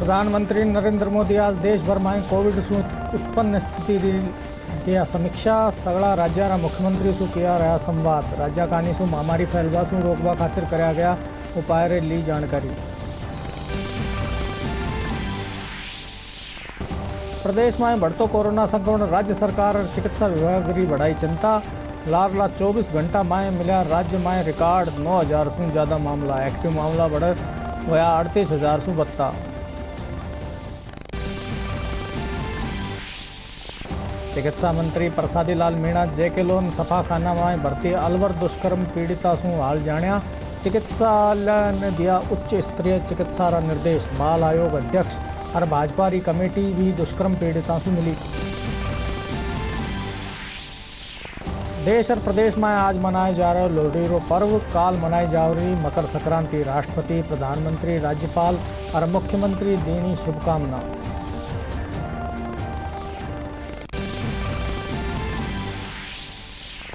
प्रधानमंत्री नरेंद्र मोदी आज देशभर में कोविड से उत्पन्न स्थिति की समीक्षा। सगळा राज्याना मुख्यमंत्री से किया रहा संवाद। राज्याकानी से महामारी फैलवा से रोकवा खातिर कराया गया उपाय रे ली जानकारी। प्रदेश में बढ़तो कोरोना संक्रमण, राज्य सरकार और चिकित्सा विभाग की बढ़ाई चिंता। लारला 24 घंटा में मिला राज्य में रिकॉर्ड 9,000 से ज़्यादा मामला। एक्टिव मामला बढ़ गया 38,000 से 32। चिकित्सा मंत्री प्रसादी लाल मीणा जेके लोन सफाखाना में भर्ती अलवर दुष्कर्म पीड़िता से हाल जानिया। चिकित्सालय ने दिया उच्च स्तरीय चिकित्सा का निर्देश। बाल आयोग अध्यक्ष और भाजपा की कमेटी भी दुष्कर्म पीड़िता से मिली। देश और प्रदेश में आज मनाए जा रहे लोहड़ी पर्व, काल मनाई जा रही मकर संक्रांति। राष्ट्रपति, प्रधानमंत्री, राज्यपाल और मुख्यमंत्री देनी शुभकामना।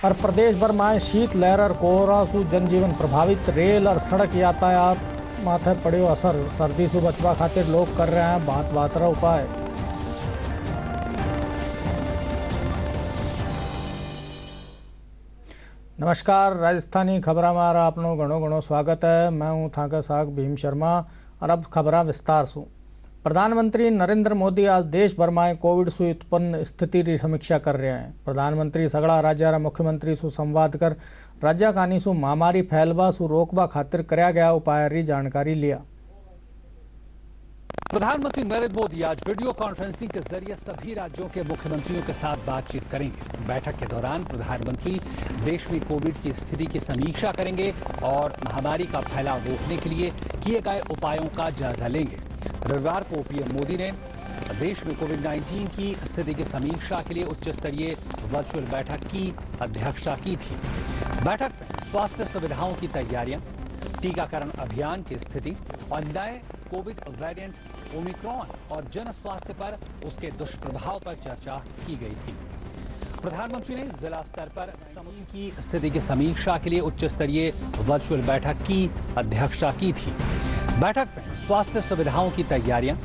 और प्रदेश भर में शीत लहर और कोहरा से जनजीवन प्रभावित। रेल और सड़क यातायात माथे पड़ो असर। सर्दी से बचवा खातिर लोग कर रहे हैं भांत भातरा उपाय। नमस्कार, राजस्थानी खबर में आपनो घणो घणो स्वागत है। मैं हूँ थाका साग भीम शर्मा और अब खबर विस्तार से। प्रधानमंत्री नरेंद्र मोदी आज देश भर में कोविड से उत्पन्न स्थिति की समीक्षा कर रहे हैं। प्रधानमंत्री सगड़ा राज्य मुख्यमंत्री से संवाद कर राज्याकानी से महामारी फैलवा से रोकवा खातिर कराया गया उपाय की जानकारी लिया। प्रधानमंत्री नरेंद्र मोदी आज वीडियो कॉन्फ्रेंसिंग के जरिए सभी राज्यों के मुख्यमंत्रियों के साथ बातचीत करेंगे। बैठक के दौरान प्रधानमंत्री देश में कोविड की स्थिति की समीक्षा करेंगे और महामारी का फैलाव रोकने के लिए किए गए उपायों का जायजा लेंगे। रविवार को पीएम मोदी ने देश में कोविड-19 की स्थिति की समीक्षा के लिए उच्च स्तरीय वर्चुअल बैठक की अध्यक्षता की थी। बैठक में स्वास्थ्य सुविधाओं की तैयारियां, टीकाकरण अभियान की स्थिति और नए कोविड वेरिएंट ओमिक्रॉन और जन स्वास्थ्य पर उसके दुष्प्रभाव पर चर्चा की गई थी। प्रधानमंत्री ने जिला स्तर पर समूह की स्थिति की समीक्षा के लिए उच्च स्तरीय वर्चुअल बैठक की अध्यक्षता की थी। बैठक में स्वास्थ्य सुविधाओं की तैयारियां,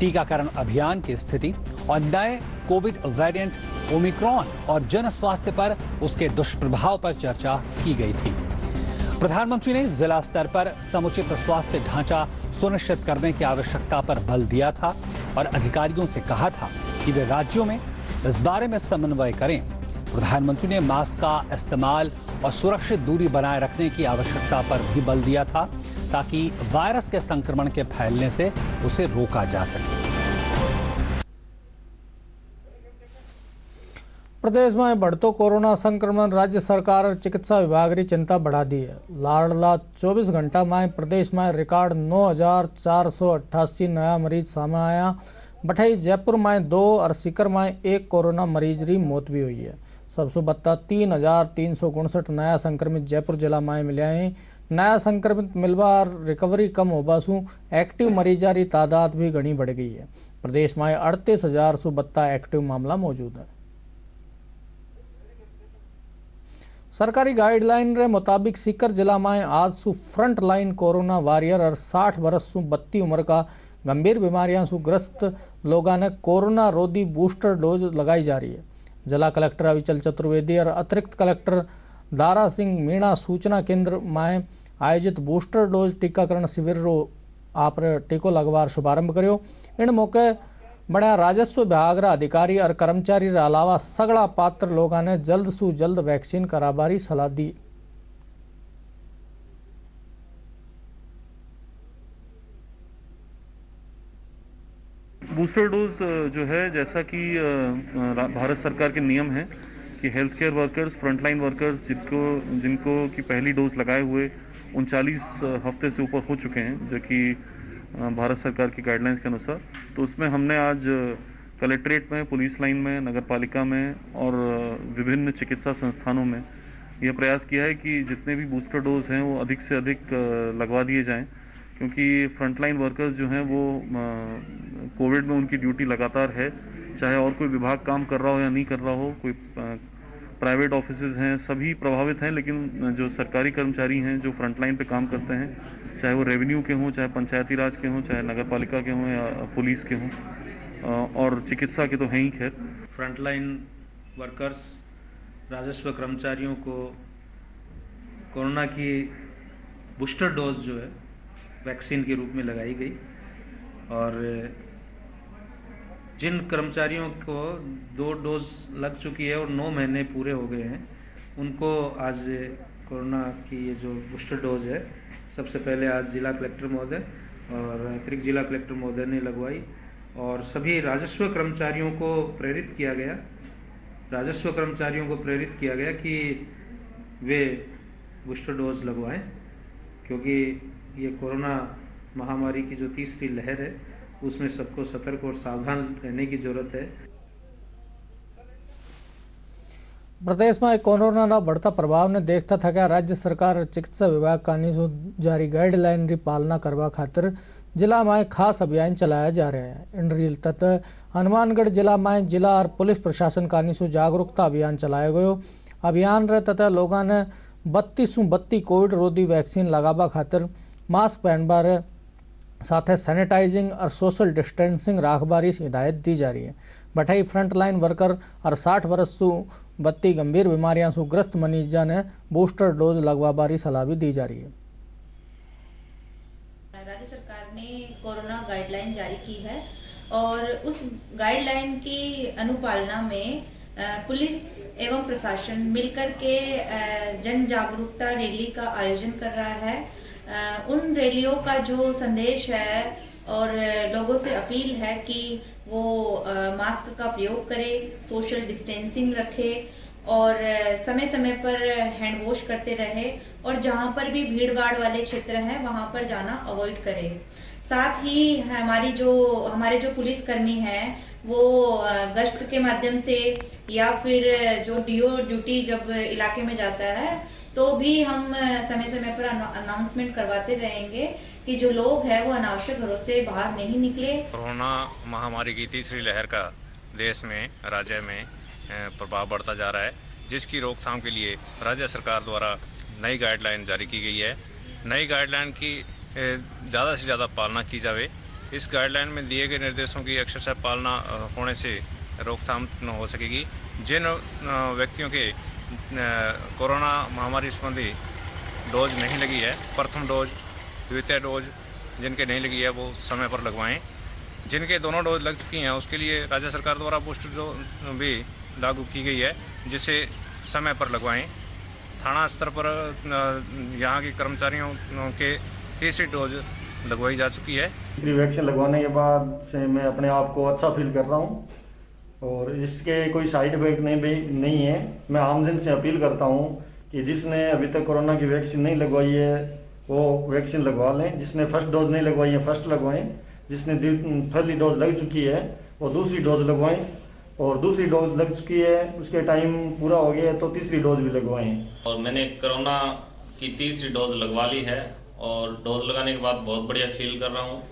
टीकाकरण अभियान की स्थिति और नए कोविड वेरिएंट ओमिक्रॉन और जन स्वास्थ्य पर उसके दुष्प्रभाव पर चर्चा की गई थी। प्रधानमंत्री ने जिला स्तर पर समुचित स्वास्थ्य ढांचा सुनिश्चित करने की आवश्यकता पर बल दिया था और अधिकारियों से कहा था कि वे राज्यों में इस बारे में समन्वय करें। प्रधानमंत्री ने मास्क का इस्तेमाल और सुरक्षित दूरी बनाए रखने की आवश्यकता पर भी बल दिया था ताकि वायरस के संक्रमण के फैलने से उसे रोका जा सके। प्रदेश में बढ़तो कोरोना संक्रमण, राज्य सरकार और चिकित्सा विभाग की चिंता बढ़ा दी है। लाडला 24 घंटा में प्रदेश में रिकॉर्ड 9,488 नया मरीज सामने आया। बठाई जयपुर में 2 और सीकर में 1 कोरोना मरीज की मौत भी हुई है। सबसे बत्ता 3,359 नया संक्रमित जयपुर जिला में मिले हैं। नया संक्रमित मिलवा रिकवरी कम होगा सु एक्टिव मरीजा की तादाद भी घनी बढ़ गई है। प्रदेश में 38,000 से 32 एक्टिव मामला मौजूद है। सरकारी गाइडलाइन के मुताबिक सीकर जिला में आज सु फ्रंट लाइन कोरोना वॉरियर और 60 बरस सु 32 उम्र का गंभीर बीमारियां से ग्रस्त लोगों ने कोरोना रोधी बूस्टर डोज लगाई जा रही है। जिला कलेक्टर अविचल चतुर्वेदी और अतिरिक्त कलेक्टर दारा सिंह मीणा सूचना केंद्र में आयोजित बूस्टर डोज टीकाकरण शिविर रो आप टीको लगवार शुभारंभ करो। इन मौके बड़ा राजस्व विभाग रा अधिकारी और कर्मचारी रा अलावा सगड़ा पात्र लोगों ने जल्द से जल्द वैक्सीन कराबारी सलाह दी। बूस्टर डोज जो है, जैसा कि भारत सरकार के नियम है कि health care workers, frontline workers जिनको की पहली डोज लगाए हुए 39 हफ्ते से ऊपर हो चुके हैं, जो कि भारत सरकार की गाइडलाइंस के अनुसार, तो उसमें हमने आज कलेक्ट्रेट में, पुलिस लाइन में, नगर पालिका में और विभिन्न चिकित्सा संस्थानों में यह प्रयास किया है कि जितने भी बूस्टर डोज हैं वो अधिक से अधिक लगवा दिए जाएं, क्योंकि फ्रंटलाइन वर्कर्स जो हैं वो कोविड में उनकी ड्यूटी लगातार है, चाहे और कोई विभाग काम कर रहा हो या नहीं कर रहा हो, कोई प्राइवेट ऑफिसेज हैं, सभी प्रभावित हैं, लेकिन जो सरकारी कर्मचारी हैं जो फ्रंटलाइन पे काम करते हैं, चाहे वो रेवेन्यू के हों, चाहे पंचायती राज के हों, चाहे नगर पालिका के हों या पुलिस के हों, और चिकित्सा के तो हैं ही खैर। फ्रंटलाइन वर्कर्स, राजस्व कर्मचारियों को कोरोना की बूस्टर डोज जो है वैक्सीन के रूप में लगाई गई, और जिन कर्मचारियों को 2 डोज लग चुकी है और 9 महीने पूरे हो गए हैं, उनको आज कोरोना की ये जो बूस्टर डोज है सबसे पहले आज जिला कलेक्टर महोदय और अतिरिक्त जिला कलेक्टर महोदय ने लगवाई। और सभी राजस्व कर्मचारियों को प्रेरित किया गया कि वे बूस्टर डोज लगवाएं, क्योंकि ये कोरोना महामारी की जो तीसरी लहर है उसमें सबको सतर्क और सावधान रहने की जरूरत है। प्रदेश में कोरोना बढ़ता प्रभाव ने देखता थका राज्य सरकार चिकित्सा विभाग कानी जारी गाइडलाइन की पालना करवा खातिर जिला में खास अभियान चलाया जा रहा है। इन रील तत हनुमानगढ़ जिला में जिला और पुलिस प्रशासन कानी जागरूकता अभियान चलाया गयो। अभियान रे तथा लोगों ने 32 कोविड रोधी वैक्सीन लगावा खातिर मास्क पहनबार साथ सैनिटाइजिंग और सोशल डिस्टेंसिंग राखबारी हिदायत दी जा रही है। बठाई फ्रंटलाइन वर्कर और 60 वर्ष सु 32 गंभीर बीमारियां सु ग्रस्त मरीजा ने बूस्टर डोज लगवाबारी सलाह भी दी जा रही है। राज्य सरकार ने कोरोना गाइडलाइन जारी की है और उस गाइडलाइन की अनुपालना में पुलिस एवं प्रशासन मिलकर के जन जागरूकता रैली का आयोजन कर रहा है। उन रैलियों का जो संदेश है और लोगों से अपील है कि वो मास्क का प्रयोग करें, सोशल डिस्टेंसिंग रखे और समय समय पर हैंड वॉश करते रहे, और जहां पर भी भीड़ भाड़ वाले क्षेत्र हैं वहां पर जाना अवॉइड करें। साथ ही हमारे जो पुलिसकर्मी हैं वो गश्त के माध्यम से या फिर जो डीओ ड्यूटी जब इलाके में जाता है तो भी हम समय समय पर अनाउंसमेंट करवाते रहेंगे कि जो लोग हैं वो अनावश्यक घरों से बाहर नहीं निकले। कोरोना महामारी की तीसरी लहर का देश में, राज्य में प्रभाव बढ़ता जा रहा है, जिसकी रोकथाम के लिए राज्य सरकार द्वारा नई गाइडलाइन जारी की गई है। नई गाइडलाइन की ज़्यादा से ज़्यादा पालना की जावे। इस गाइडलाइन में दिए गए निर्देशों की अक्षरशः पालना होने से रोकथाम हो सकेगी। जिन व्यक्तियों के कोरोना महामारी संबंधी डोज नहीं लगी है, प्रथम डोज, द्वितीय डोज जिनके नहीं लगी है वो समय पर लगवाएं। जिनके दोनों डोज लग चुकी हैं उसके लिए राज्य सरकार द्वारा बूस्टर डोज भी लागू की गई है, जिसे समय पर लगवाएं। थाना स्तर पर यहाँ के कर्मचारियों के तीसरी डोज लगवाई जा चुकी है। तीसरी वैक्सीन लगवाने के बाद से मैं अपने आप को अच्छा फील कर रहा हूँ और इसके कोई साइड इफेक्ट नहीं है। मैं आमजन से अपील करता हूँ कि जिसने अभी तक कोरोना की वैक्सीन नहीं लगवाई है वो वैक्सीन लगवा लें। जिसने फर्स्ट डोज नहीं लगवाई है फर्स्ट लगवाएं। जिसने पहली डोज लग चुकी है वो दूसरी डोज लगवाएं, और दूसरी डोज लग चुकी है उसके टाइम पूरा हो गया है तो तीसरी डोज भी लगवाएं। और मैंने कोरोना की तीसरी डोज लगवा ली है और डोज लगाने के बाद बहुत बढ़िया फील कर रहा हूँ,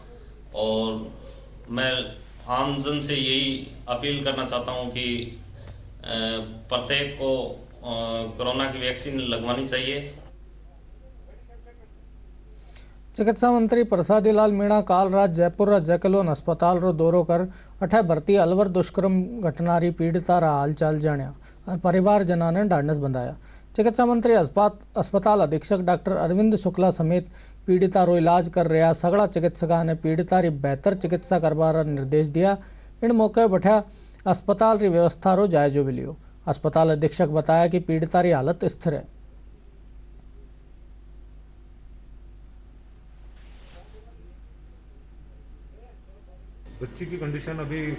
और मैं आमजन से यही अपील करना चाहता हूँ कि प्रत्येक को कोरोना की वैक्सीन लगवानी चाहिए। चिकित्सा मंत्री प्रसादी लाल मीणा काल रात जयपुर जैकलोन अस्पताल रो दौरो कर अठे भर्ती अलवर दुष्कर्म घटनारी पीड़िता रा हालचाल जाण्या और परिवारजना ने ढांढस बंधाया। चिकित्सा मंत्री अस्पताल अधीक्षक डॉक्टर अरविंद शुक्ला समेत पीड़िता रो इलाज कर रहा सगड़ा चिकित्सका ने पीड़िता री बेहतर चिकित्सा करवार निर्देश दिया। इन मौके बैठा अस्पताल री व्यवस्था रो जायजो भी लियो। अस्पताल अधीक्षक बताया कि पीड़िता री हालत स्थिर है। बच्ची की कंडीशन अभी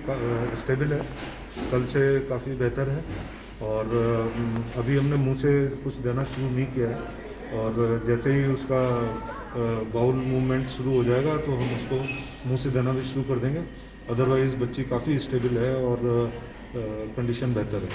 स्टेबल है, कल से काफ़ी बेहतर है, और अभी हमने मुंह से कुछ देना शुरू नहीं किया है, और जैसे ही उसका बाउल मूवमेंट शुरू हो जाएगा तो हम उसको मुंह से देना भी शुरू कर देंगे। अदरवाइज़ बच्ची काफ़ी स्टेबल है और कंडीशन बेहतर है।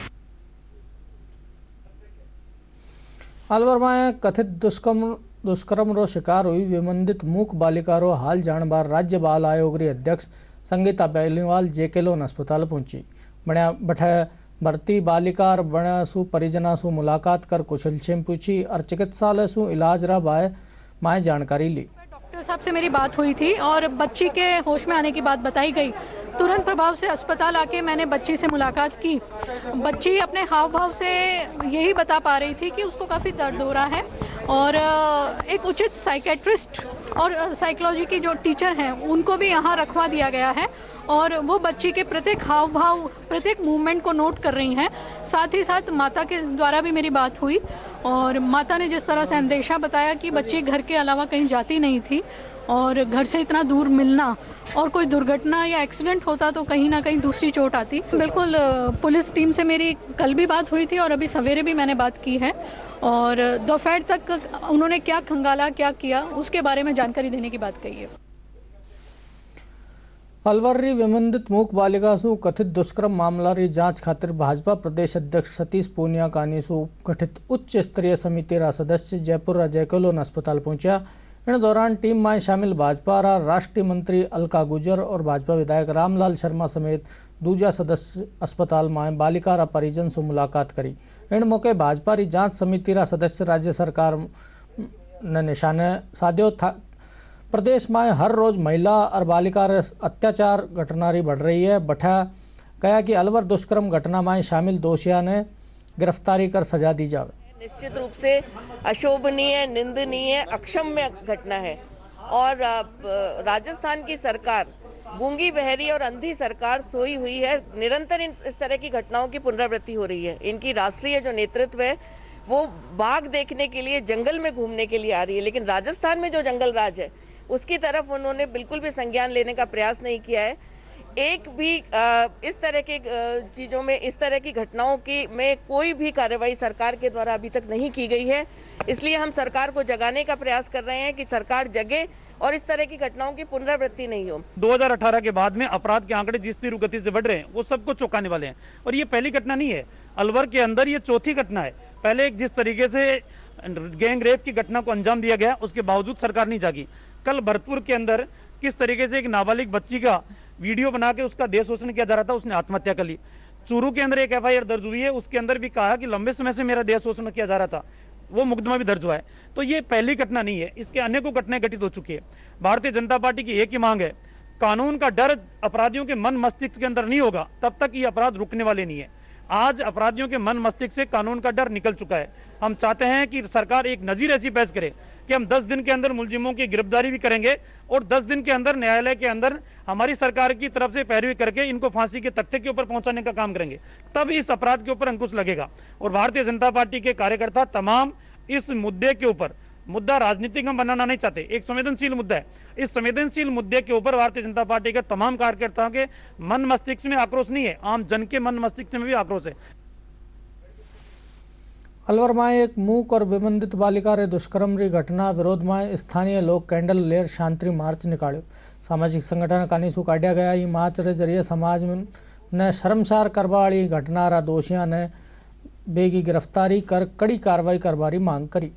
अलवर में कथित दुष्कर्म रो शिकार हुई विमंदित मूक बालिका रो हाल जानबार राज्य बाल आयोग री अध्यक्ष संगीता बेलीवाल जेकेलोन अस्पताल पहुंची। बठे भर्ती बालिका और बड़ा सु परिजना सु मुलाकात कर कुशलक्षेम पूछी और चिकित्सालय सु इलाज रा बाय माए जानकारी ली। डॉक्टर साहब से मेरी बात हुई थी और बच्ची के होश में आने की बात बताई गई। तुरंत प्रभाव से अस्पताल आके मैंने बच्ची से मुलाकात की। बच्ची अपने हाव भाव से यही बता पा रही थी कि उसको काफ़ी दर्द हो रहा है और एक उचित साइकेट्रिस्ट और साइकोलॉजी की जो टीचर हैं उनको भी यहाँ रखवा दिया गया है और वो बच्ची के प्रत्येक हाव भाव, प्रत्येक मूवमेंट को नोट कर रही हैं। साथ ही साथ माता के द्वारा भी मेरी बात हुई और माता ने जिस तरह से अंदेशा बताया कि बच्ची घर के अलावा कहीं जाती नहीं थी और घर से इतना दूर मिलना और कोई दुर्घटना या एक्सीडेंट होता तो कहीं ना कहीं दूसरी चोट आती। बिल्कुल पुलिस टीम से मेरी कल भी बात हुई थी और अभी सवेरे भी मैंने बात की है और दोपहर तक उन्होंने क्या खंगाला, क्या किया, उसके बारे में जानकारी देने की बात कही है। अलवर विमंदित मूक बालिकासु कथित दुष्कर्म मामलारी जांच खातिर भाजपा प्रदेश अध्यक्ष सतीश पूनिया कानीसु गठित उच्च स्तरीय समिति रा सदस्य जयपुर जयकोलोन अस्पताल पहुंचा। इन दौरान टीम में शामिल भाजपा राष्ट्रीय मंत्री अलका गुजर और भाजपा विधायक रामलाल शर्मा समेत दूजा सदस्य अस्पताल में बालिका रा परिजन से मुलाकात करी। इन मौके भाजपा री जांच समिति रा सदस्य राज्य सरकार ने निशाने साध्यो था। प्रदेश में हर रोज महिला और बालिका अत्याचार घटना बढ़ रही है। बठा कहा कि अलवर दुष्कर्म घटना में शामिल दोषियों ने गिरफ्तारी कर सजा दी जाए। निश्चित रूप से अशोभनीय, निंदनीय, अक्षम्य घटना है और राजस्थान की सरकार गूंगी, बहरी और अंधी सरकार सोई हुई है। निरंतर इस तरह की घटनाओं की पुनरावृत्ति हो रही है। इनकी राष्ट्रीय जो नेतृत्व है वो बाघ देखने के लिए जंगल में घूमने के लिए आ रही है, लेकिन राजस्थान में जो जंगल राज है उसकी तरफ उन्होंने बिल्कुल भी संज्ञान लेने का प्रयास नहीं किया है। एक भी इस तरह के चीज़ों में, इस तरह की घटनाओं की में कोई भी कार्रवाई सरकार के द्वारा अभी तक नहीं की गई है। इसलिए हम सरकार को जगाने का प्रयास कर रहे हैं कि सरकार जगे और इस तरह की घटनाओं की पुनरावृत्ति नहीं हो। 2018 के बाद में अपराध के आंकड़े जिस तीव्र गति से बढ़ रहे हैं वो सबको चौंकाने वाले हैं और ये पहली घटना नहीं है। अलवर के अंदर ये चौथी घटना है। पहले जिस तरीके से गैंग रेप की घटना को अंजाम दिया गया उसके बावजूद सरकार नहीं जागी। कल भरतपुर के अंदर किस तरीके से एक नाबालिग बच्ची का वीडियो बना के उसका देह शोषण किया जा रहा था, उसने आत्महत्या कर ली। चूरू के अंदर एक FIR दर्ज हुई है, उसके अंदर भी कहा कि लंबे समय से मेरा देह शोषण किया जा रहा था, वो मुकदमा भी दर्ज हुआ है। तो ये पहली घटना नहीं है, इसके अनेकों घटनाएं घटित हो चुकी है। भारतीय जनता पार्टी की एक ही मांग है, कानून का डर अपराधियों के मन मस्तिष्क के अंदर नहीं होगा तब तक ये अपराध रुकने वाले नहीं है। आज अपराधियों के मन मस्तिष्क से कानून का डर निकल चुका है। हम चाहते हैं कि सरकार एक नजीर ऐसी पेश करे कि हम 10 दिन के अंदर मुलजिमों की गिरफ्तारी भी करेंगे और 10 दिन के अंदर न्यायालय के अंदर हमारी सरकार की तरफ से पैरवी करके इनको फांसी के तख्ते के ऊपर पहुंचाने का काम करेंगे, तब इस अपराध के ऊपर अंकुश लगेगा। और भारतीय जनता पार्टी के कार्यकर्ता तमाम इस मुद्दे के ऊपर, मुद्दा राजनीतिक हम बनाना नहीं चाहते, एक संवेदनशील मुद्दा है। इस संवेदनशील मुद्दे के ऊपर भारतीय जनता पार्टी के तमाम कार्यकर्ताओं के मन मस्तिष्क में आक्रोश नहीं है, आम जन के मन मस्तिष्क में भी आक्रोश है। अलवर में एक मूक और विमंदित बालिका रे दुष्कर्म री घटना विरोध में स्थानीय लोग कैंडल लेर शांति मार्च निकाल्यो। सामाजिक संगठन कानीसु काढ़िया गया ई मार्च रे जरिए समाज ने शर्मसार करवा वाली घटना रा दोषियों ने बेगी गिरफ्तारी कर कड़ी कार्रवाई करवारी मांग करी।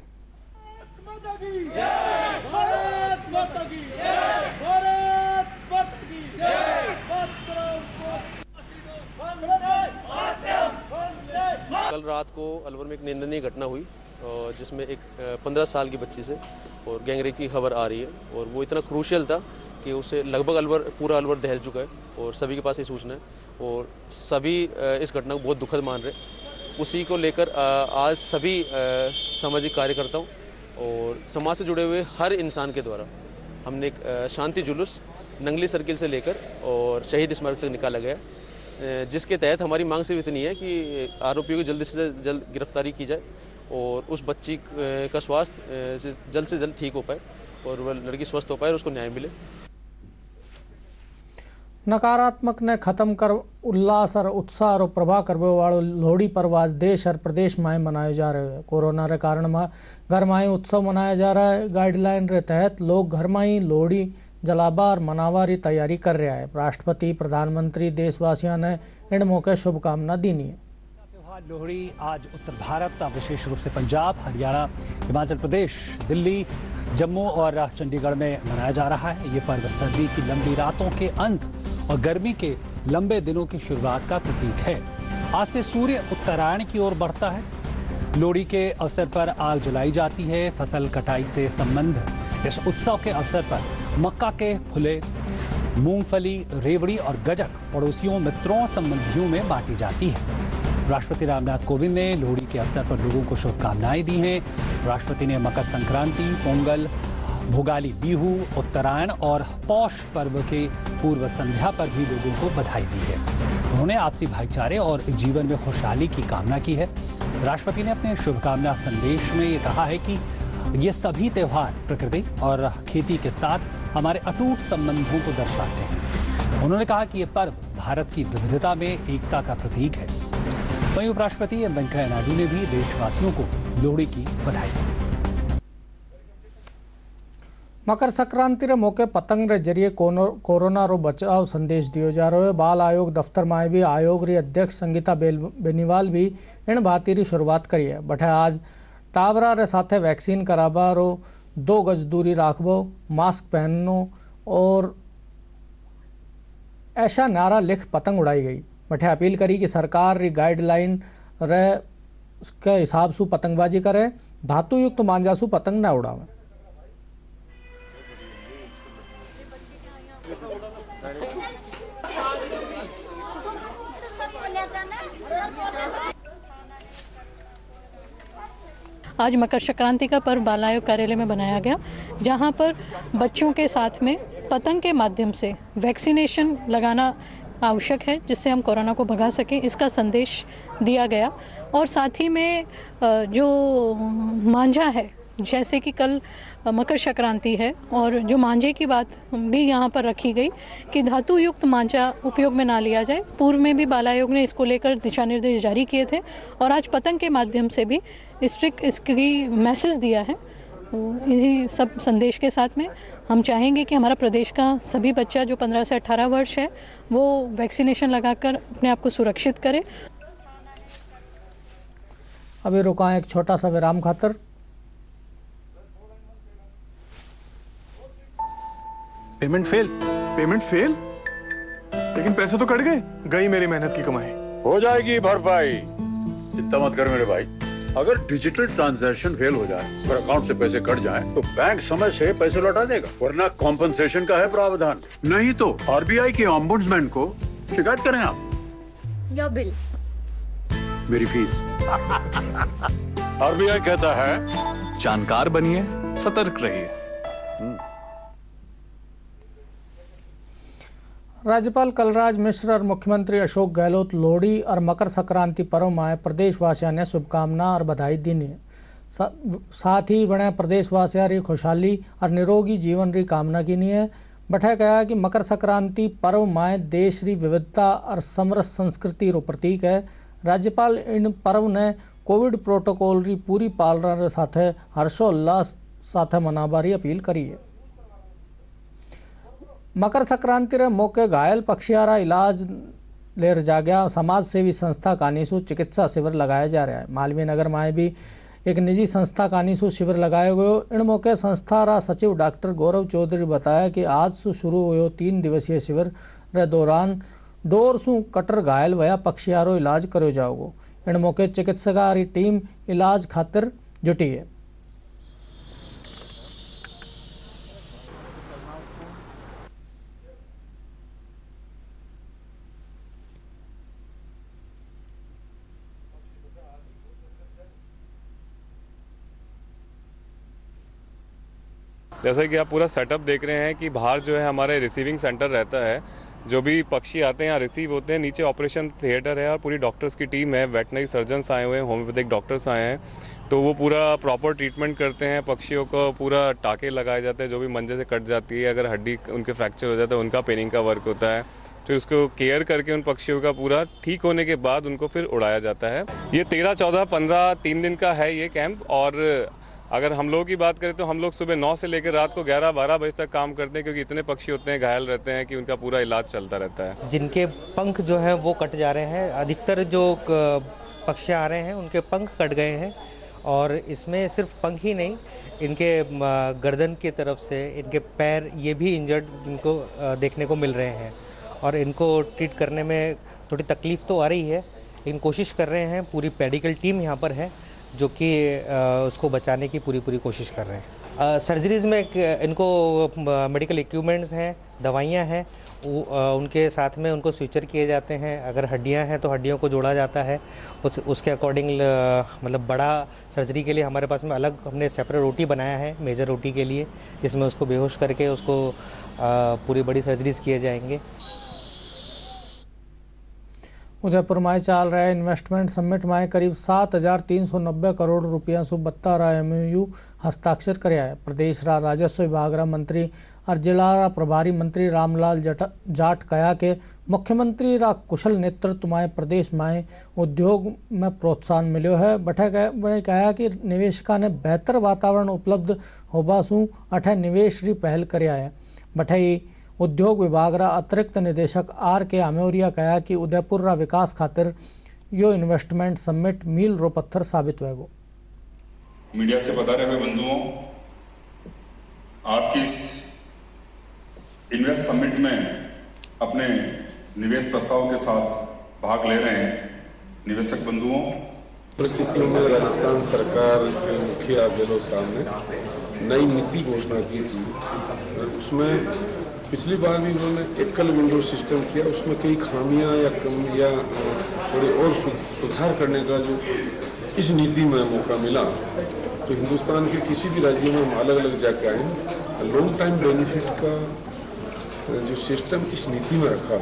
कल रात को अलवर में एक निंदनीय घटना हुई जिसमें एक 15 साल की बच्ची से और गैंगरेप की खबर आ रही है और वो इतना क्रूशियल था कि उसे लगभग पूरा अलवर दहल चुका है और सभी के पास ये सूचना है और सभी इस घटना को बहुत दुखद मान रहे हैं। उसी को लेकर आज सभी सामाजिक कार्यकर्ताओं और समाज से जुड़े हुए हर इंसान के द्वारा हमने एक शांति जुलूस नंगली सर्किल से लेकर और शहीद स्मारक तक निकाला गया, जिसके तहत हमारी मांग सिर्फ इतनी है कि आरोपियों की जल्द से जल्द गिरफ्तारी की जाए और उस बच्ची का स्वास्थ्य जल्द से जल्द ठीक हो पाए और वह लड़की स्वस्थ हो पाए और उसको न्याय मिले। नकारात्मक ने खत्म कर उल्लास और उत्साह और प्रभाव करने वालों लोहड़ी पर्व आज देश और प्रदेश में मनाए जा रहे हैं। कोरोना के कारण घर में उत्सव मनाया जा रहा है। गाइडलाइन के तहत लोग घर में ही लोहड़ी जलावा और मनावा की तैयारी कर रहा है। राष्ट्रपति, प्रधानमंत्री देशवासियों ने इन मौके शुभकामना दी है। त्योहार लोहड़ी आज उत्तर भारत, विशेष रूप से पंजाब, हरियाणा, हिमाचल प्रदेश, दिल्ली, जम्मू और चंडीगढ़ में मनाया जा रहा है। ये पर्व सर्दी की लंबी रातों के अंत और गर्मी के लंबे दिनों की शुरुआत का प्रतीक है। आज से सूर्य उत्तरायण की ओर बढ़ता है। लोहड़ी के अवसर पर आग जलाई जाती है। फसल कटाई से संबंध इस उत्सव के अवसर पर मक्का के फुले, मूंगफली, रेवड़ी और गजक पड़ोसियों, मित्रों, संबंधियों में बांटी जाती है। राष्ट्रपति रामनाथ कोविंद ने लोहड़ी के अवसर पर लोगों को शुभकामनाएं दी हैं। राष्ट्रपति ने मकर संक्रांति, पोंगल, भोगाली बिहू, उत्तरायण और पौष पर्व के पूर्व संध्या पर भी लोगों को बधाई दी है। उन्होंने आपसी भाईचारे और जीवन में खुशहाली की कामना की है। राष्ट्रपति ने अपने शुभकामना संदेश में ये कहा है कि ये सभी त्योहार प्रकृति और खेती के साथ हमारे अटूट संबंधों को दर्शाते हैं। उन्होंने कहा कि ये पर्व भारत की विविधता में एकता का प्रतीक है। वहीं उपराष्ट्रपति एम वेंकैया नायडू ने भी देशवासियों को लोहड़ी की बधाई दी। मकर संक्रांति रे मौके पतंग रे जरिए कोरोना रो बचाव संदेश दियो जा रहा है। बाल आयोग दफ्तर में भी आयोग री अध्यक्ष संगीता बेनीवाल भी इन बाती री शुरुआत करी है। बठे आज टाबरा रे साथे वैक्सीन कराबा रो, 2 गज दूरी राखबो, मास्क पहननो और ऐसा नारा लिख पतंग उड़ाई गई। बठे अपील करी कि सरकार री गाइडलाइन रे के हिसाब से पतंगबाजी करे, धातु युक्त मांजासू पतंग न उड़ावे। आज मकर संक्रांति का पर्व बाल आयोग कार्यालय में बनाया गया, जहां पर बच्चों के साथ में पतंग के माध्यम से वैक्सीनेशन लगाना आवश्यक है, जिससे हम कोरोना को भगा सकें, इसका संदेश दिया गया। और साथ ही में जो मांझा है, जैसे कि कल मकर संक्रांति है और जो मांझे की बात भी यहाँ पर रखी गई कि धातु युक्त मांझा उपयोग में ना लिया जाए। पूर्व में भी बाल आयोग ने इसको लेकर दिशा निर्देश जारी किए थे और आज पतंग के माध्यम से भी स्ट्रिक्ट इसकी मैसेज दिया है। इसी सब संदेश के साथ में हम चाहेंगे कि हमारा प्रदेश का सभी बच्चा जो 15 से 18 वर्ष है वो वैक्सीनेशन लगाकर अपने आप को सुरक्षित करे। अभी रुका एक छोटा सा विराम खातर। Payment fail? लेकिन पैसे तो कट गए। गई मेरी मेहनत की कमाई। हो जाएगी भरपाई, चिंता मत कर मेरे भाई। अगर डिजिटल ट्रांजैक्शन फेल हो जाए और अकाउंट से पैसे कट जाएं, तो बैंक समय से पैसे लौटा देगा, वरना कॉम्पनसेशन का है प्रावधान। नहीं तो आरबीआई के ओम्बुड्समैन को शिकायत करें आप। या बिल, मेरी फीस। आरबीआई कहता है जानकार बनिए, सतर्क रहिए। राज्यपाल कलराज मिश्र और मुख्यमंत्री अशोक गहलोत लोहड़ी और मकर संक्रांति पर्व में प्रदेशवासियों ने शुभकामना और बधाई दी है। साथ ही बने प्रदेशवासियों की खुशहाली और निरोगी जीवन की कामना की है। बठा गया कि मकर संक्रांति पर्व में देश की विविधता और समृद्ध संस्कृति रो प्रतीक है। राज्यपाल इन पर्व ने कोविड प्रोटोकॉल की पूरी पालना के साथ हर्षोल्लास साथ मनाबारी अपील करी है। मकर संक्रांति रे मौके घायल पक्षियारा इलाज लेर जा गया। समाज सेवी संस्था कानीसू चिकित्सा शिविर लगाया जा रहा है। मालवीय नगर में भी एक निजी संस्था कानीसू शिविर लगाया गयो। इन मौके संस्था रा सचिव डॉक्टर गौरव चौधरी बताया कि आज से शुरू हुए 3 दिवसीय शिविर रे दौरान डोर सु कटर घायल वया पक्षियारो इलाज करो जाओगो। इन मौके चिकित्सका री टीम इलाज खातिर जुटी है। जैसा कि आप पूरा सेटअप देख रहे हैं कि बाहर जो है हमारे रिसीविंग सेंटर रहता है। जो भी पक्षी आते हैं यहाँ रिसीव होते हैं। नीचे ऑपरेशन थिएटर है और पूरी डॉक्टर्स की टीम है, वेटनरी सर्जन्स आए हुए हैं, होम्योपैथिक डॉक्टर्स आए हैं, तो वो पूरा प्रॉपर ट्रीटमेंट करते हैं। पक्षियों को पूरा टाके लगाए जाते हैं, जो भी मंजे से कट जाती है, अगर हड्डी उनके फ्रैक्चर हो जाता है उनका पेनिंग का वर्क होता है। फिर उसको केयर करके उन पक्षियों का पूरा ठीक होने के बाद उनको फिर उड़ाया जाता है। ये 13, 14, 15 3 दिन का है ये कैंप। और अगर हम लोगों की बात करें तो हम लोग सुबह 9 से लेकर रात को 11-12 बजे तक काम करते हैं, क्योंकि इतने पक्षी होते हैं, घायल रहते हैं कि उनका पूरा इलाज चलता रहता है। जिनके पंख जो हैं वो कट जा रहे हैं, अधिकतर जो पक्षी आ रहे हैं उनके पंख कट गए हैं। और इसमें सिर्फ पंख ही नहीं, इनके गर्दन की तरफ से इनके पैर ये भी इंजर्ड इनको देखने को मिल रहे हैं। और इनको ट्रीट करने में थोड़ी तकलीफ़ तो आ रही है, लेकिन कोशिश कर रहे हैं। पूरी मेडिकल टीम यहाँ पर है जो कि उसको बचाने की पूरी कोशिश कर रहे हैं। सर्जरीज़ में इनको मेडिकल इक्विपमेंट्स हैं, दवाइयाँ हैं, उनके साथ में उनको स्विचर किए जाते हैं। अगर हड्डियां हैं तो हड्डियों को जोड़ा जाता है। उसके अकॉर्डिंग मतलब बड़ा सर्जरी के लिए हमारे पास में अलग हमने सेपरेट ओटी बनाया है, मेजर ओटी के लिए, जिसमें उसको बेहोश करके उसको पूरी बड़ी सर्जरीज किए जाएंगे। उदयपुर में चाल रहे इन्वेस्टमेंट समिट में करीब 7,390 करोड़ रुपया सु 72 MOU हस्ताक्षर कराया है। प्रदेश रा राजस्व विभाग रा मंत्री और जिला रा प्रभारी मंत्री रामलाल जाट कहा के मुख्यमंत्री रा कुशल नेतृत्व में प्रदेश में उद्योग में प्रोत्साहन मिलो है। बठे कहा कि निवेशका ने बेहतर वातावरण उपलब्ध होबा सु अठे निवेश री पहल कराया है। बठे उद्योग विभाग रा अतिरिक्त निदेशक R.K. आमेरिया कहा कि उदयपुर रा विकास खातिर यो इन्वेस्टमेंट समिट मील रो पत्थर साबित होएगो। मीडिया से पधारे हुए बंधुओं, आज की इस इन्वेस्ट समिट में अपने निवेश प्रस्ताव के साथ भाग ले रहे हैं निवेशक बंधुओं। परिस्थितियों में राजस्थान सरकार के मुखिया बिलों सामने नई नीति घोषणा की थी। उसमें पिछली बार भी उन्होंने एकल विंडो सिस्टम किया, उसमें कई खामियां या कमियां थोड़े और सुधार करने का जो इस नीति में मौका मिला, तो हिंदुस्तान के किसी भी राज्य में हम अलग अलग जाके आए, लॉन्ग टाइम बेनिफिट का जो सिस्टम इस नीति में रखा,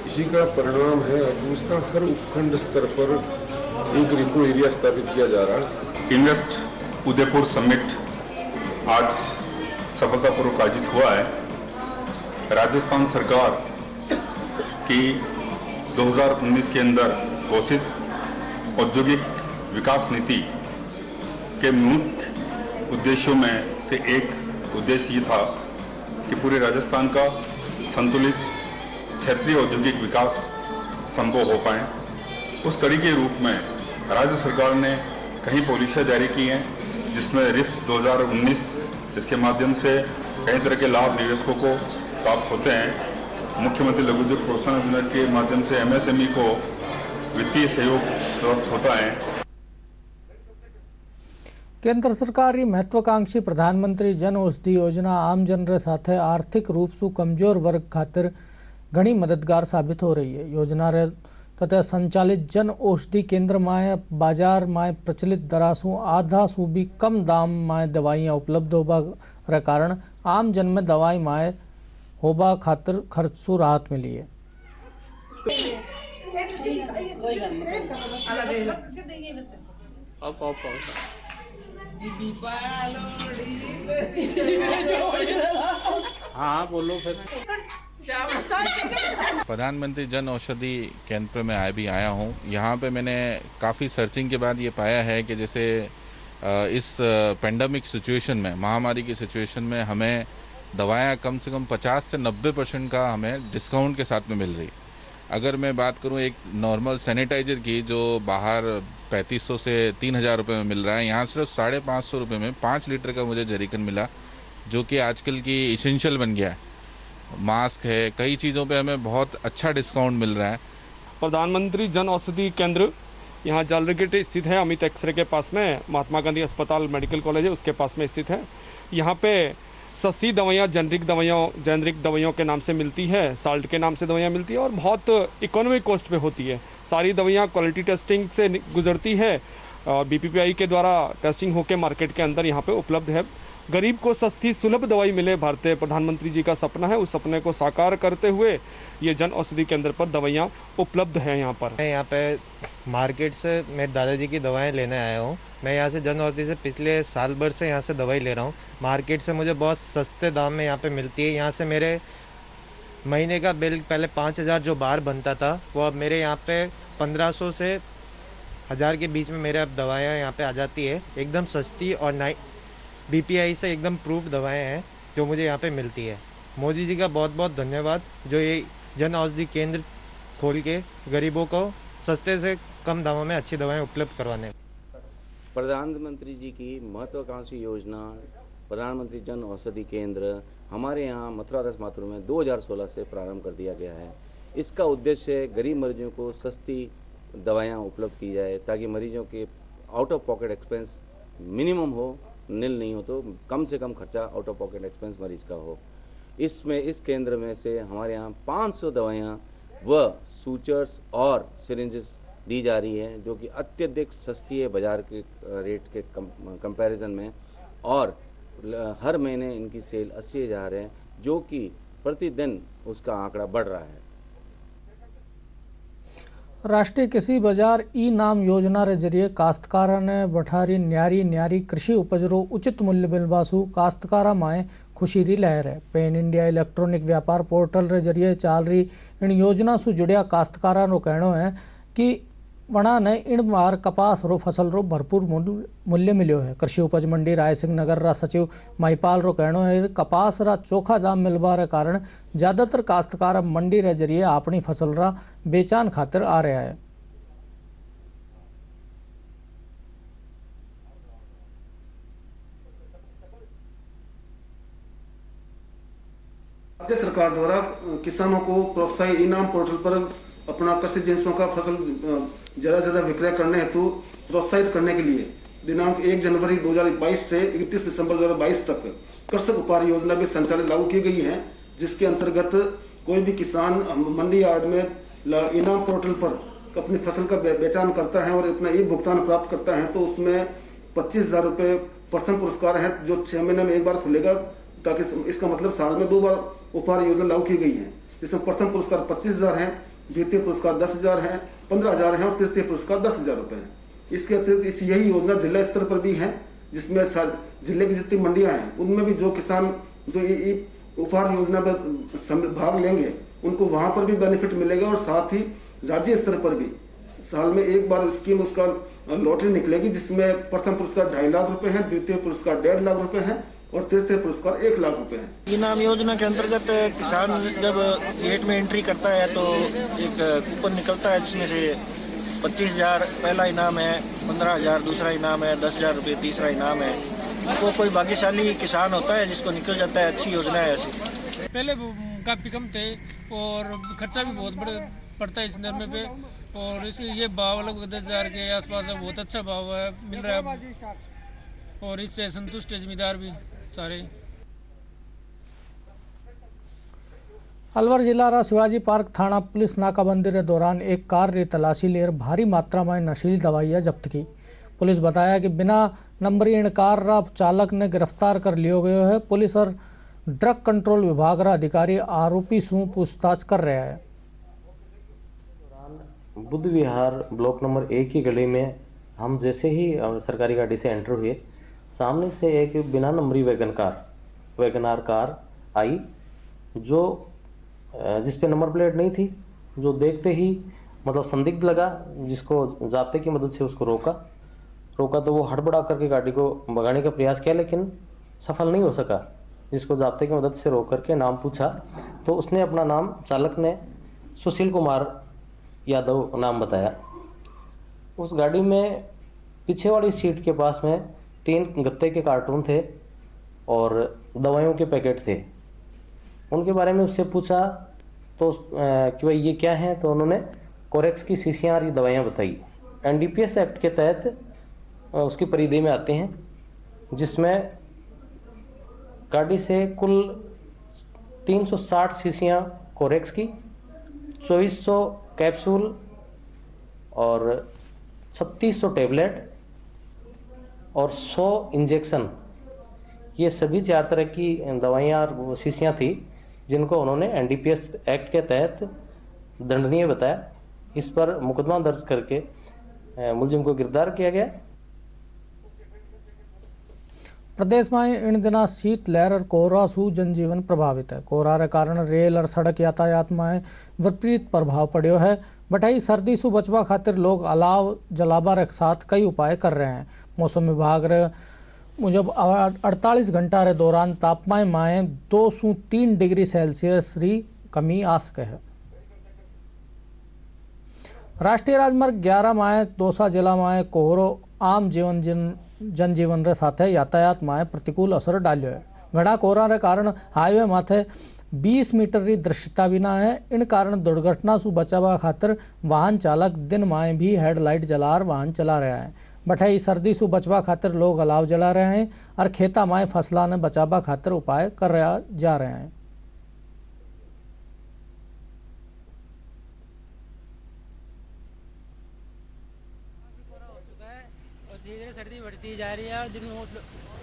इसी का परिणाम है। और दूसरा, हर उपखंड स्तर पर एक रिको एरिया स्थापित किया जा रहा है। इन्वेस्ट उदयपुर समिट आज सफलतापूर्वक आयोजित हुआ है। राजस्थान सरकार की 2019 के अंदर घोषित औद्योगिक विकास नीति के मुख्य उद्देश्यों में से एक उद्देश्य ये था कि पूरे राजस्थान का संतुलित क्षेत्रीय औद्योगिक विकास संभव हो पाए। उस कड़ी के रूप में राज्य सरकार ने कई पॉलिसियां जारी की हैं, जिसमें रिप्स 2019 जिसके माध्यम से कई तरह के लाभ निवेशकों को प्राप्त होते हैं। मुख्यमंत्री लघु उद्योग प्रोत्साहन योजना के माध्यम से MSME को वित्तीय सहयोग प्राप्त होता है। केंद्र सरकार की महत्वाकांक्षी प्रधानमंत्री जन औषधि योजना आम जन रे साथे आर्थिक रूप से कमजोर वर्ग खातिर घनी मददगार साबित हो रही है। योजना रे तथा संचालित जन औषधि केंद्र में बाजार में प्रचलित दरा सु आधा सु भी कम दाम में दवाइयाँ उपलब्ध होबा रे कारण आम जन में दवाई में होबा खातिर खर्च सु राहत मिली है। हाँ बोलो फिर। प्रधानमंत्री जन औषधि केंद्र में आया हूँ। यहाँ पे मैंने काफ़ी सर्चिंग के बाद ये पाया है कि जैसे इस पेंडेमिक सिचुएशन में, महामारी की सिचुएशन में हमें दवाएं कम से कम 50 से 90% का हमें डिस्काउंट के साथ में मिल रही। अगर मैं बात करूं एक नॉर्मल सैनिटाइजर की जो बाहर 3500 से 3000 रुपये में मिल रहा है, यहाँ सिर्फ 550 रुपये में 5 लीटर का मुझे जरीकन मिला, जो कि आजकल की इसेंशियल बन गया है। मास्क है, कई चीज़ों पे हमें बहुत अच्छा डिस्काउंट मिल रहा है। प्रधानमंत्री जन औषधि केंद्र यहाँ जालरगेट स्थित है, अमित एक्सरे के पास में, महात्मा गांधी अस्पताल मेडिकल कॉलेज है उसके पास में स्थित है। यहाँ पे सस्ती दवाइयाँ जेनरिक दवाइयों के नाम से मिलती है, साल्ट के नाम से दवाइयाँ मिलती है और बहुत इकोनॉमिक कॉस्ट पे होती है। सारी दवाइयाँ क्वालिटी टेस्टिंग से गुजरती है और BPPI के द्वारा टेस्टिंग होकर मार्केट के अंदर यहाँ पे उपलब्ध है। गरीब को सस्ती सुलभ दवाई मिले, भारतीय प्रधानमंत्री जी का सपना है। उस सपने को साकार करते हुए ये जन औषधि केंद्र पर दवाइयाँ उपलब्ध हैं। यहाँ पर मैं यहाँ पे मार्केट से मेरे दादाजी की दवाएं लेने आया हूँ। मैं यहाँ से जन औषधि से पिछले साल भर से यहाँ से दवाई ले रहा हूँ। मार्केट से मुझे बहुत सस्ते दाम में यहाँ पे मिलती है। यहाँ से मेरे महीने का बिल पहले 5000 जो बाहर बनता था, वो अब मेरे यहाँ पे 1500 से 1000 के बीच में मेरे अब दवाएँ यहाँ पे आ जाती है। एकदम सस्ती और BPI से एकदम प्रूफ दवाएं हैं जो मुझे यहाँ पे मिलती है। मोदी जी का बहुत बहुत धन्यवाद, जो ये जन औषधि केंद्र खोल के गरीबों को सस्ते से कम दामों में अच्छी दवाएं उपलब्ध करवाने। प्रधानमंत्री जी की महत्वाकांक्षी योजना प्रधानमंत्री जन औषधि केंद्र हमारे यहाँ मथुरा दास माथुर में 2016 से प्रारंभ कर दिया गया है। इसका उद्देश्य है गरीब मरीजों को सस्ती दवाएँ उपलब्ध की जाए ताकि मरीजों के out of pocket expense minimum हो, नील नहीं हो तो कम से कम खर्चा आउट ऑफ पॉकेट एक्सपेंस मरीज का हो। इसमें इस केंद्र में से हमारे यहाँ 500 दवाइयाँ व सूचर्स और सिरिंजेस दी जा रही है, जो कि अत्यधिक सस्ती है बाज़ार के रेट के कंपैरिजन में, और हर महीने इनकी सेल 80,000 है, जो कि प्रतिदिन उसका आंकड़ा बढ़ रहा है। राष्ट्रीय कृषि बाजार ई नाम योजना रे जरिए काश्तकारा ने वठारी न्यारी कृषि उपजरो उचित मूल्य मिलवासु काश्तकारा माए खुशी री लहर है। पैन इंडिया इलेक्ट्रॉनिक व्यापार पोर्टल रे जरिए चाल रही इन योजना से जुड़िया काश्तकारा रो कहनो है कि वणा ने इन बार कपास रो फसल रो भरपूर मूल्य मिलो है। कृषि उपज मंडी रायसिंह नगर रा सचिव माईपाल रो कहनो है कपास रा चोखा दाम मिलवा रे कारण ज्यादातर काश्तकार मंडी रे जरिए अपनी फसल रा बेचान खातिर आ रहा है। राज्य सरकार द्वारा किसानों को प्रोत्साहन इनाम पोर्टल पर अपना कृषि जिन्सों का फसल ज़्यादा से ज़्यादा विक्रय करने हेतु प्रोत्साहित करने के लिए दिनांक 1 जनवरी 2022 से 31 दिसंबर 2022 तक कृषक उपहार योजना भी संचालित लागू की गई है, जिसके अंतर्गत कोई भी किसान मंडी यार्ड में इनाम पोर्टल पर अपनी फसल का बेचान करता है और अपना ई भुगतान प्राप्त करता है तो उसमें 25,000 रुपये प्रथम पुरस्कार है, जो 6 महीने में एक बार खुलेगा, ताकि इसका मतलब साल में 2 बार उपहार योजना लागू की गई है, जिसमें प्रथम पुरस्कार 25,000 है, द्वितीय पुरस्कार 10,000 है, 15,000 है और तृतीय पुरस्कार 10,000 रुपये है। इसके अतिरिक्त यही योजना जिला स्तर पर भी है, जिसमें जिले की जितनी मंडियां हैं उनमें भी जो किसान जो ये उपहार योजना में भाग लेंगे उनको वहां पर भी बेनिफिट मिलेगा, और साथ ही राज्य स्तर पर भी साल में एक बार स्कीम उसका लॉटरी निकलेगी, जिसमें प्रथम पुरस्कार 2.5 लाख रुपए है, द्वितीय पुरस्कार 1.5 लाख रुपए है और तृतीय पुरस्कार 1 लाख रुपए है। इनाम योजना के अंतर्गत किसान जब गेट में एंट्री करता है तो एक कूपन निकलता है, जिसमें से 25,000 पहला इनाम है, 15,000 दूसरा इनाम है, 10,000 रुपये तीसरा इनाम है। तो कोई भाग्यशाली किसान होता है जिसको निकल जाता है। अच्छी योजना है ऐसी। पहले काफ़ी कम थे और खर्चा भी बहुत बड़ा पड़ता है इस नरमे पे, और इस ये भाव लगभग 10,000 के आसपास है, बहुत अच्छा भाव है मिल रहा है और इससे संतुष्ट है जिम्मेदार भी सारे। अलवर जिला रा शिवाजी पार्क थाना पुलिस नाकाबंदी के दौरान एक कार री तलाशी लेकर भारी मात्रा में नशीली दवाइयाँ जब्त की। पुलिस बताया कि बिना नंबरी इन कार रा चालक ने गिरफ्तार कर लियो गयो है। पुलिस और ड्रग कंट्रोल विभाग रा अधिकारी आरोपी से पूछताछ कर रहा है। बुद्ध विहार ब्लॉक नंबर 1 की गली में हम जैसे ही सरकारी गाड़ी से एंटर हुए, सामने से एक बिना नंबरी वैगनार कार आई, जो जिस पे नंबर प्लेट नहीं थी, जो देखते ही मतलब संदिग्ध लगा, जिसको जाब्ते की मदद से उसको रोका तो वो हड़बड़ा करके गाड़ी को भगाने का प्रयास किया, लेकिन सफल नहीं हो सका। जिसको जाब्ते की मदद से रोक करके नाम पूछा तो उसने अपना नाम, चालक ने सुशील कुमार यादव नाम बताया। उस गाड़ी में पीछे वाली सीट के पास में 3 गत्ते के कार्टून थे और दवाइयों के पैकेट थे। उनके बारे में उससे पूछा तो कि भाई ये क्या है, तो उन्होंने कोरेक्स की शीशियाँ और दवाइयाँ बताई। NDPS एक्ट के तहत उसकी परिधि में आते हैं, जिसमें गाड़ी से कुल 360 शीशियाँ कोरेक्स की, 2400 कैप्सूल और 3600 टैबलेट और 100 इंजेक्शन, ये सभी 4 तरह की दवाइयाँ और शीशियाँ थी, जिनको उन्होंने NDPS एक्ट के तहत दंडनीय बताया। इस पर मुकदमा दर्ज करके मुलजिम को गिरफ्तार किया गया। प्रदेश में इन दिना शीत लहर और कोहरा सु जनजीवन प्रभावित है। कोहरा के कारण रेल और सड़क यातायात में विपरीत प्रभाव पड़ो है। बटाई सर्दी सु बचवा खातिर लोग अलाव जलावा के साथ कई उपाय कर रहे हैं। मौसम विभाग रे मुजब 48 घंटा के दौरान तापमान में 2 से 3 डिग्री सेल्सियस री कमी आ सके है। राष्ट्रीय राजमार्ग 11 में दौसा जिला में कोहरो आम जनजीवन रे साथे यातायात में प्रतिकूल असर डालियो है। घना कोहरा रे कारण हाईवे माथे 20 मीटर री दृश्यता भी ना है। इन कारण दुर्घटना से बचावा खातिर वाहन चालक दिन में भी हेडलाइट जलार वाहन चला रहा है। बठई सर्दी सु बचवा खातिर लोग अलाव जला रहे हैं और खेता माए फसला ने बचावा खातिर उपाय कर रहा जा रहे हैं। धीरे सर्दी बढ़ती जा रही है और दिन में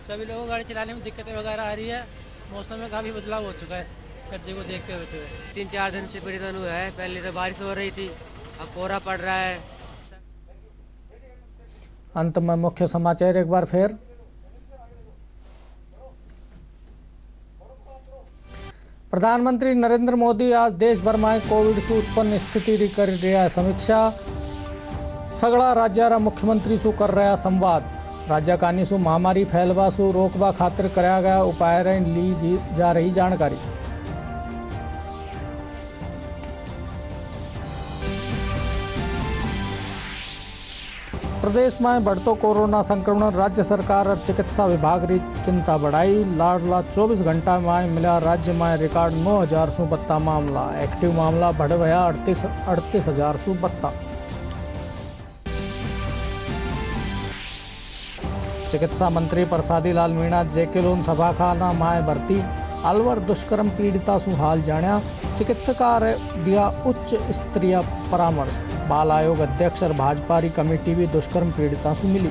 सभी लोगों को गाड़ी चलाने में दिक्कतें वगैरह आ रही है। मौसम में काफ़ी बदलाव हो चुका है सर्दी को देखते हुए। 3-4 दिन से परेशान हुआ है। पहले तो बारिश हो रही थी, अब कोहरा पड़ रहा है। अंत में मुख्य समाचार एक बार फिर। प्रधानमंत्री नरेंद्र मोदी आज देश भर में कोविड से उत्पन्न स्थिति री कर रहा समीक्षा। सगड़ा राज्य रा मुख्यमंत्री सु कर रहा संवाद। राज्य कानी सु महामारी फैलवा सु रोकवा खातिर कराया गया उपाय रे ली जा रही जानकारी। प्रदेश में बढ़तो कोरोना संक्रमण, राज्य सरकार और चिकित्सा विभाग री चिंता बढ़ाई। लाडला 24 घंटा में मिला राज्य में रिकॉर्ड 9,072 मामला। एक्टिव मामला बढ़ गया 38,072। चिकित्सा मंत्री प्रसादी लाल मीणा जेके लोन सभाखाना माए भर्ती। अलवर दुष्कर्म पीड़िता सु हाल जाण्या। चिकित्सकार दिया उच्च स्तरीय परामर्श। बाल आयोग अध्यक्ष और भाजपा की कमेटी भी दुष्कर्म पीड़िता से मिली।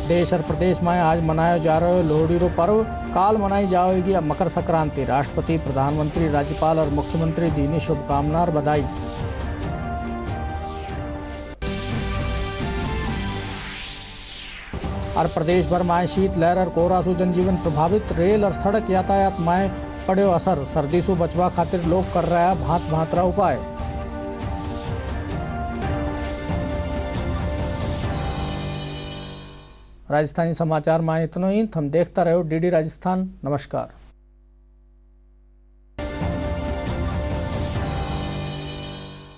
देश और प्रदेश में आज मनाया जा रहा लोहड़ी रो पर्व। काल मनाई जाएगी मकर संक्रांति। राष्ट्रपति, प्रधानमंत्री, राज्यपाल और मुख्यमंत्री दी ने शुभकामना और बधाई। और प्रदेश भर में शीत लहर और कोहरा सु जनजीवन प्रभावित। रेल और सड़क यातायात में पड़ो असर। सर्दी सु बचवा खातिर लोग कर रहा भांत भांतरा उपाय। राजस्थानी समाचार में इतना ही। थम देखता रहो DD राजस्थान। नमस्कार।